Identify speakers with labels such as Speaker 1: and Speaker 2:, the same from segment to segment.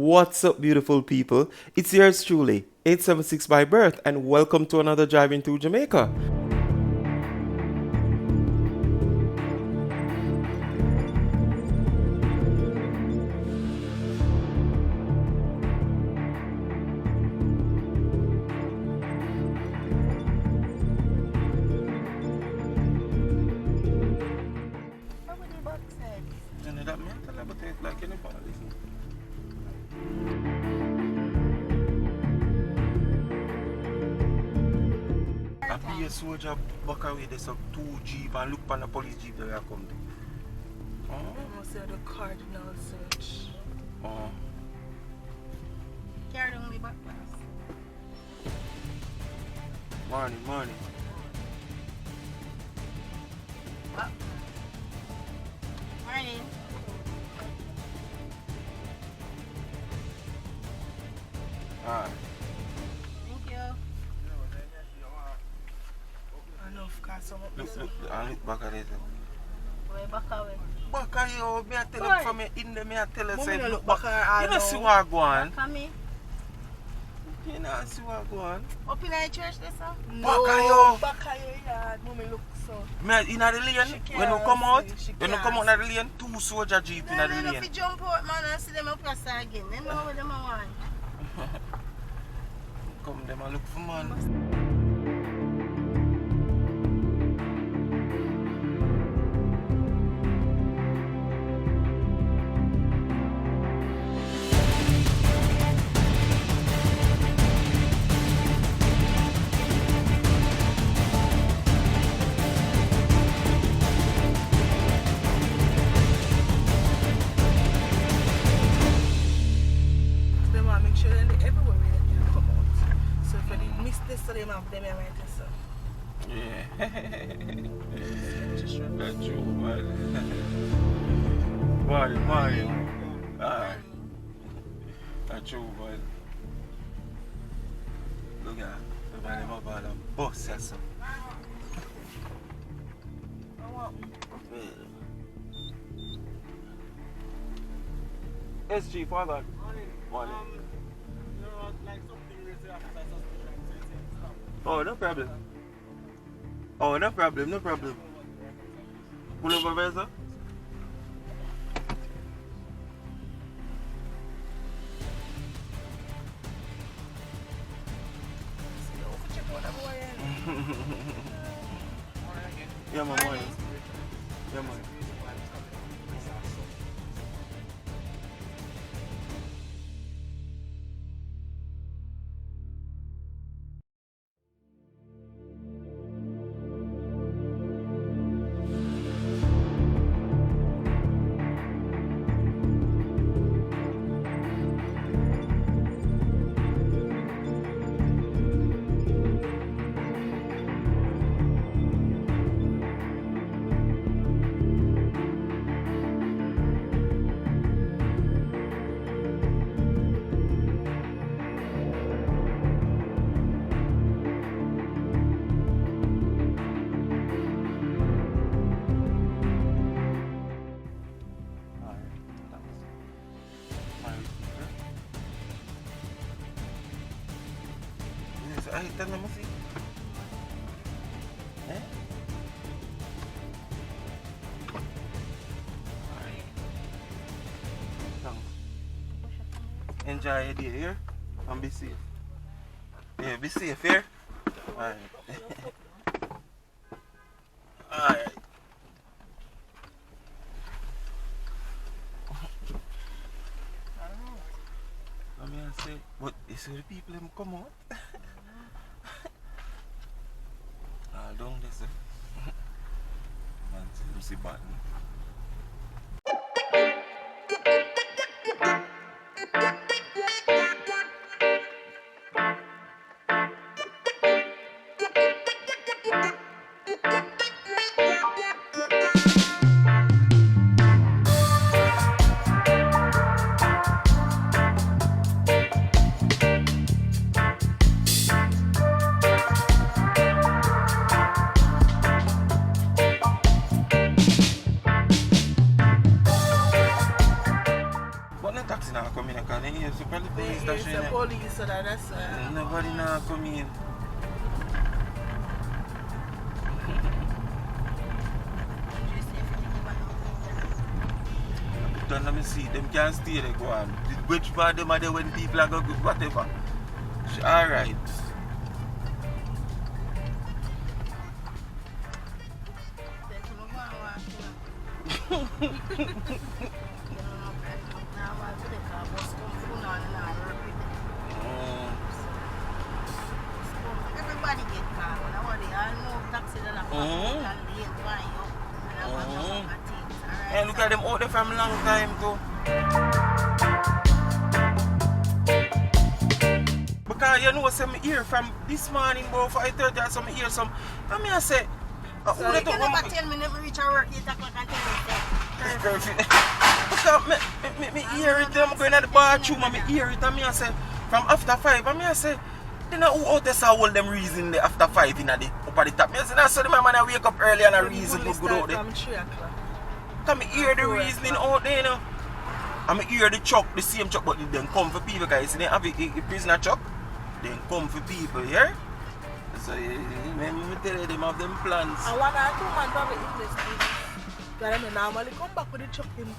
Speaker 1: What's up, beautiful people? It's yours truly, 876 by birth, and welcome to another Driving Through Jamaica. Soldier back away, there's a 2 jeep and look on the police jeep that are come there.
Speaker 2: I must have the cardinal search. Carry on the back pass.
Speaker 1: Morning.
Speaker 2: What? Morning.
Speaker 1: Alright.
Speaker 2: Thank you. Enough, cause some of
Speaker 1: Look, and look back at it.
Speaker 2: Way back away.
Speaker 1: Back at you, me I tell you from me in there, me I tell you,
Speaker 2: Mommy
Speaker 1: say,
Speaker 2: no
Speaker 1: look
Speaker 2: look
Speaker 1: back.
Speaker 2: back at
Speaker 1: You don't see what go on.
Speaker 2: Back at me.
Speaker 1: You don't see what go on.
Speaker 2: Up in the church there, sir?
Speaker 1: Back at you.
Speaker 2: Back at you, yard. Mommy look so.
Speaker 1: Me in the lane, when you come out, of the lane, 2 soldier jeep in the
Speaker 2: Then
Speaker 1: lane.
Speaker 2: if you jump out, man, and see them up again. They know what them want.
Speaker 1: Come them and look for man.
Speaker 2: So they have them right so.
Speaker 1: Yeah. That's true, man. Morning. Alright. That's true, man. Look at the man up on a bus or something. SG, father. Morning.
Speaker 3: You know, like something we say after suspicion.
Speaker 1: Oh, no problem. No problem. Pull over there, sir. Yeah, man. Ay, tell me, see. Eh? Thanks. Enjoy your day here and be safe. Yeah, be safe here. Alright. Alright. I mean, I say, but you see the people them come out? Down there, sir. Man, see button. here, so probably police
Speaker 2: It's
Speaker 1: station.
Speaker 2: the police, so that's
Speaker 1: Nobody now come in. Don't let me see, them can't stay there, go on. Which part them are there when people are going to whatever. Alright.
Speaker 2: Everybody get car. Now they all know taxi and a and they buy up and a things. Alright.
Speaker 1: And look at them out there from long time too. Because you know some hear from this morning about 5:30 or some hear some. And me I say,
Speaker 2: So you can never tell me never reach our work 8 o'clock and tell me
Speaker 1: perfect. Because me hear it, I'm going at the bathroom and me hear it and me I say, from after 5 and me I say, you know who out there saw all them reason the after 5 in the up at the top. Me I say, that's so the man I wake up early and a reason to go out there.
Speaker 2: from 3 o'clock.
Speaker 1: Can me hear the reasoning out there, you know. And me hear the truck, the same truck, but they come for people, guys. They have a prisoner truck, they come for people, yeah? So, let me tell you, them have them plans.
Speaker 2: And 1 or 2 months probably invest. Because they normally come back with the truck empty.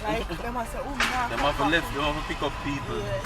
Speaker 2: Like, them have say, oh,
Speaker 1: Them have to left, them have to pick up people.
Speaker 2: Yeah.